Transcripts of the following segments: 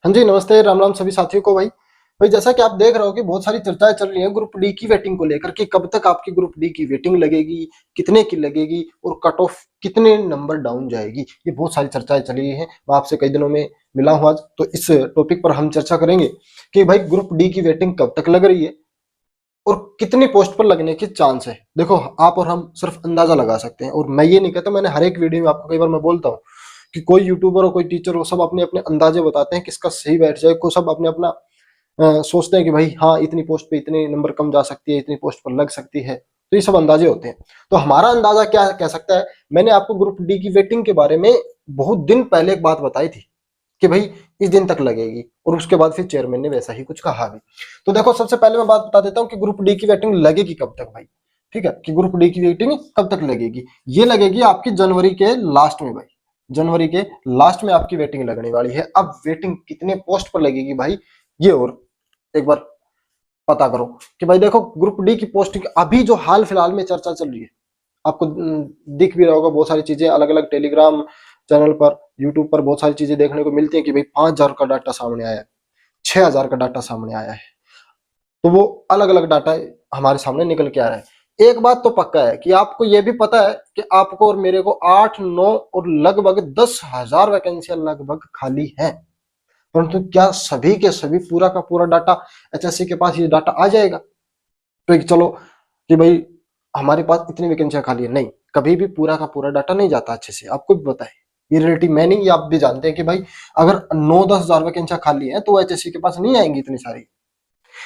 हाँ जी, नमस्ते, राम राम सभी साथियों को। भाई भाई जैसा कि आप देख रहे हो कि बहुत सारी चर्चाएं चल रही हैं ग्रुप डी की वेटिंग को लेकर कि कब तक आपकी ग्रुप डी की वेटिंग लगेगी, कितने की लगेगी और कट ऑफ कितने नंबर डाउन जाएगी। ये बहुत सारी चर्चाएं चली हैं। मैं आपसे कई दिनों में मिला हूं आज, तो इस टॉपिक पर हम चर्चा करेंगे कि भाई ग्रुप डी की वेटिंग कब तक लग रही है और कितनी पोस्ट पर लगने के चांस है। देखो, आप और हम सिर्फ अंदाजा लगा सकते हैं और मैं ये नहीं कहता, मैंने हर एक वीडियो में आपको कई बार मैं बोलता हूँ कि कोई यूट्यूबर और कोई टीचर हो, सब अपने अपने अंदाजे बताते हैं किसका सही बैठ जाए, को सब अपने अपना सोचते हैं कि भाई हाँ इतनी पोस्ट पे इतने नंबर कम जा सकती है, इतनी पोस्ट पर लग सकती है। तो ये सब अंदाजे होते हैं। तो हमारा अंदाजा क्या कह सकता है। मैंने आपको ग्रुप डी की वेटिंग के बारे में बहुत दिन पहले एक बात बताई थी कि भाई इस दिन तक लगेगी, और उसके बाद फिर चेयरमैन ने वैसा ही कुछ कहा भी। तो देखो, सबसे पहले मैं बात बता देता हूँ कि ग्रुप डी की वेटिंग लगेगी कब तक भाई। ठीक है, कि ग्रुप डी की वेटिंग कब तक लगेगी। ये लगेगी आपकी जनवरी के लास्ट में भाई। जनवरी के लास्ट में आपकी वेटिंग लगने वाली है। अब वेटिंग कितने पोस्ट पर लगेगी भाई, ये और एक बार पता करो कि भाई देखो, ग्रुप डी की पोस्टिंग अभी जो हाल फिलहाल में चर्चा चल रही है, आपको दिख भी रहा होगा, बहुत सारी चीजें अलग अलग टेलीग्राम चैनल पर, यूट्यूब पर बहुत सारी चीजें देखने को मिलती है कि भाई 5,000 का डाटा सामने आया है, 6,000 का डाटा सामने आया है। तो वो अलग अलग डाटा हमारे सामने निकल के आ रहा है। एक बात तो पक्का है कि आपको ये भी पता है कि आपको और मेरे को 8-9 और लगभग 10,000 वैकेंसियां लगभग खाली हैं। परंतु क्या सभी के सभी पूरा का पूरा डाटा एचएससी के पास ये डाटा आ जाएगा? तो चलो कि भाई हमारे पास इतनी वैकेंसियां खाली है, नहीं, कभी भी पूरा का पूरा डाटा नहीं जाता अच्छे से, आपको भी पता है। ये रिलेटिव मैनिंग, ये आप भी जानते हैं कि भाई अगर 9-10 हजार वैकेंसियां खाली है तो एचएससी के पास नहीं आएंगी इतनी सारी।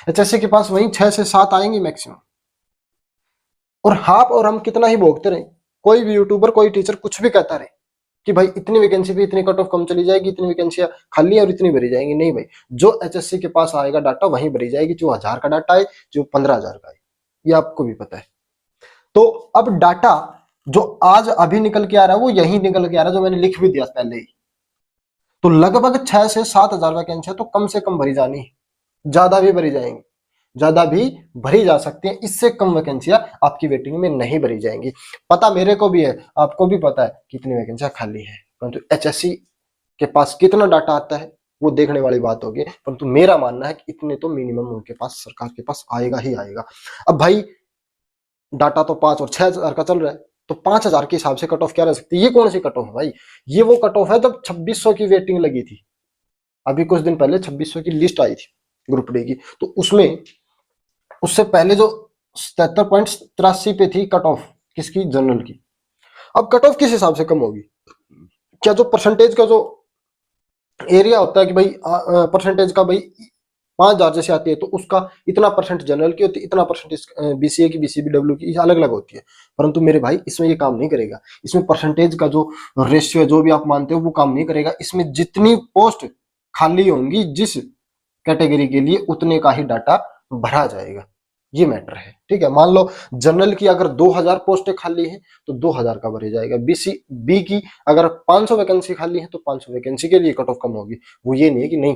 एचएससी के पास वही 6 से 7 आएंगी मैक्सिमम। और आप और हम कितना ही भोगते रहे, कोई भी यूट्यूबर कोई टीचर कुछ भी कहता रहे कि भाई इतनी वैकेंसी पे इतनी कट ऑफ कम चली जाएगी, इतनी वैकेंसियां खाली है और इतनी भरी जाएंगी, नहीं भाई। जो एचएससी के पास आएगा डाटा वहीं भरी जाएगी, जो 1000 का डाटा है, जो 15,000 का है, ये आपको भी पता है। तो अब डाटा जो आज अभी निकल के आ रहा है वो यही निकल के आ रहा है, जो मैंने लिख भी दिया पहले ही। तो लगभग 6 से 7,000 वैकेंसियां तो कम से कम भरी जानी है, ज्यादा भी भरी जाएंगी, ज्यादा भी भरी जा सकती है। इससे कम वैकेंसियां आपकी वेटिंग में नहीं भरी जाएंगी। पता मेरे को भी है, आपको भी पता है कितनी वैकेंसियां खाली है, परंतु एचएससी के पास कितना डाटा आता है वो देखने वाली बात होगी। परंतु मेरा मानना है कि इतने तो मिनिमम उनके पास, सरकार के पास आएगा ही आएगा। अब भाई डाटा तो 5 और 6,000 का चल रहा है, तो 5,000 के हिसाब से कट ऑफ क्या रह सकती है? ये कौन सी कट ऑफ है भाई? ये वो कट ऑफ है जब 2600 की वेटिंग लगी थी। अभी कुछ दिन पहले 2600 की लिस्ट आई थी ग्रुप डी की, तो उसमें उससे पहले जो 77.83 पे थी कट ऑफ, किसकी? जनरल की। अब कट ऑफ किस हिसाब से कम होगी? क्या जो परसेंटेज का जो एरिया होता है कि भाई परसेंटेज का भाई 5,000 जैसे आती है तो उसका इतना परसेंट जनरल की होती है, इतना परसेंट बीसीए की, बीसीबीडब्ल्यू की, अलग अलग होती है। परंतु मेरे भाई इसमें ये काम नहीं करेगा। इसमें परसेंटेज का जो रेशियो है, जो भी आप मानते हो, वो काम नहीं करेगा। इसमें जितनी पोस्ट खाली होंगी जिस कैटेगरी के लिए, उतने का ही डाटा भरा जाएगा। ये मैटर है। ठीक है, मान लो जनरल की अगर 2,000 पोस्टें खाली हैं तो 2,000 का भरे जाएगा। बी की अगर 500 वैकेंसी खाली है तो 500 वैकेंसी के लिए कट ऑफ कम होगी। वो ये नहीं है कि नहीं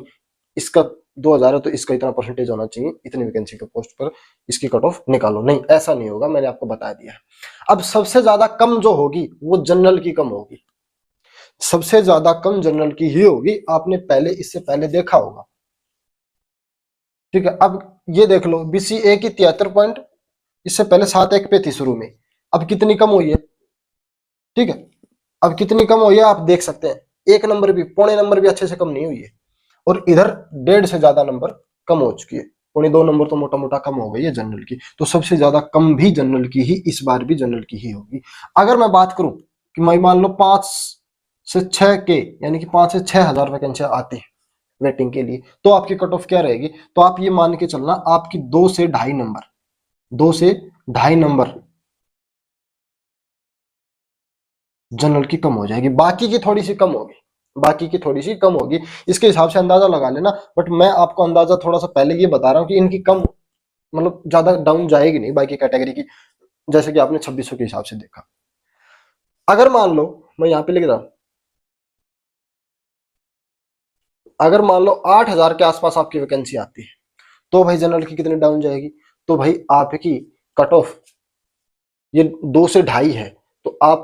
इसका 2,000 है तो इसका इतना परसेंटेज होना चाहिए, इतनी वैकेंसी के पोस्ट पर इसकी कट ऑफ निकालो, नहीं, ऐसा नहीं होगा। मैंने आपको बता दिया। अब सबसे ज्यादा कम जो होगी वो जनरल की कम होगी, सबसे ज्यादा कम जनरल की ही होगी। आपने पहले, इससे पहले देखा होगा। ठीक है, अब ये देख लो, बीसीए की 73 पॉइंट इससे पहले 7-1 पे थी शुरू में, अब कितनी कम हुई है? ठीक है, अब कितनी कम हुई है आप देख सकते हैं। 1 नंबर भी, पौने नंबर भी अच्छे से कम नहीं हुई है, और इधर 1.5 से ज्यादा नंबर कम हो चुकी है। 1.25 नंबर तो मोटा मोटा कम हो गई है जनरल की। तो सबसे ज्यादा कम भी जनरल की ही, इस बार भी जनरल की ही होगी। अगर मैं बात करूं कि मैं मान लो 5 से 6 के, यानी कि 5 से 6,000 वैकेंसियां आती है वेटिंग के लिए, तो आपकी कट ऑफ क्या रहेगी? तो आप ये मान के चलना, आपकी 2 से 2.5 नंबर, 2 से 2.5 नंबर जनरल की कम हो जाएगी। बाकी की थोड़ी सी कम होगी, बाकी की थोड़ी सी कम होगी। इसके हिसाब से अंदाजा लगा लेना। बट मैं आपको अंदाजा थोड़ा सा पहले ये बता रहा हूँ कि इनकी कम, मतलब ज्यादा डाउन जाएगी नहीं बाकी कैटेगरी की, जैसे कि आपने 2600 के हिसाब से देखा। अगर मान लो, मैं यहाँ पे लिख रहा हूं, अगर मान लो 8,000 के आसपास आपकी वैकेंसी आती है तो भाई जनरल की कितनी डाउन जाएगी? तो भाई आपकी कट ऑफ ये 2 से 2.5 है, तो आप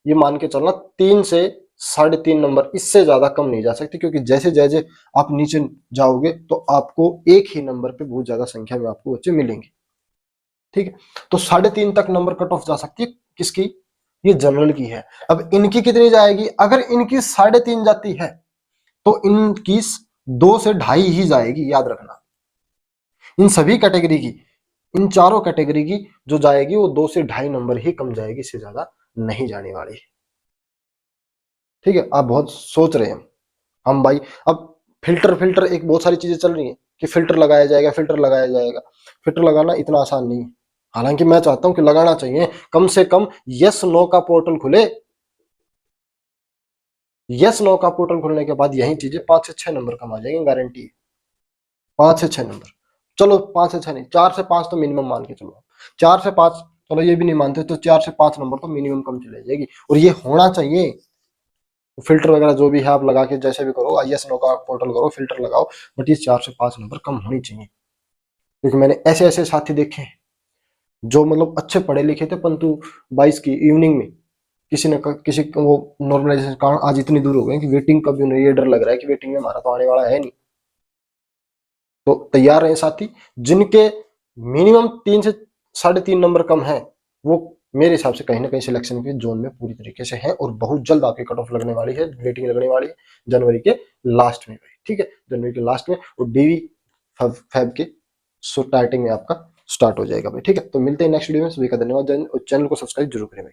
ये मान के चलना 3 से 3.5 नंबर, इससे ज्यादा कम नहीं जा सकती, क्योंकि जैसे जैसे आप नीचे जाओगे तो आपको एक ही नंबर पे बहुत ज्यादा संख्या में आपको बच्चे मिलेंगे। ठीक है, तो 3.5 तक नंबर कट ऑफ जा सकती है किसकी, ये जनरल की है। अब इनकी कितनी जाएगी, अगर इनकी 3.5 जाती है तो इनकी 2 से 2.5 ही जाएगी, याद रखना। इन सभी कैटेगरी की, इन चारों कैटेगरी की जो जाएगी वो 2 से 2.5 नंबर ही कम जाएगी, इससे ज्यादा नहीं जाने वाली। ठीक है, आप बहुत सोच रहे हैं हम भाई, अब फिल्टर फिल्टर एक बहुत सारी चीजें चल रही हैं कि फिल्टर लगाया जाएगा, फिल्टर लगाया जाएगा। फिल्टर लगाना इतना आसान नहीं है, हालांकि मैं चाहता हूं कि लगाना चाहिए। कम से कम यस नो का पोर्टल खुले, यस नो का पोर्टल खुलने के बाद यही चीजें 5 से 6 नंबर कम आ जाएंगे, गारंटी है। 5 से 6 नंबर, चलो 5 से 6 नहीं, 4 से 5 तो मिनिमम मान के चलो। 4 से 5, चलो ये भी नहीं मानते तो 4 से 5 नंबर तो मिनिमम कम चले जाएगी, और ये होना चाहिए। फिल्टर वगैरह जो भी है आप लगा के जैसे भी करो, आई एस नो का पोर्टल करो, फिल्टर लगाओ, बट ये 4 से 5 नंबर कम होनी चाहिए। क्योंकि मैंने ऐसे ऐसे साथी देखे हैं जो मतलब अच्छे पढ़े लिखे थे, परंतु 22 की इवनिंग में किसी को वो नॉर्मलाइजेशन के कारण आज इतनी दूर हो गए कि वेटिंग कभी उन्हें ये डर लग रहा है कि वेटिंग में हमारा तो आने वाला है नहीं। तो तैयार रहे साथी, जिनके मिनिमम 3 से 3.5 नंबर कम है, वो मेरे हिसाब से कहीं ना कहीं सिलेक्शन के जोन में पूरी तरीके से है, और बहुत जल्द आपकी कट ऑफ लगने वाली है, वेटिंग लगने वाली है जनवरी के लास्ट में। ठीक है, जनवरी के लास्ट में, और डीवी फेब के स्टार्टिंग में आपका स्टार्ट हो जाएगा भाई। ठीक है, तो मिलते हैं नेक्स्ट वीडियो में, सभी का धन्यवाद, चैनल को सब्सक्राइब जरूर करें भाई।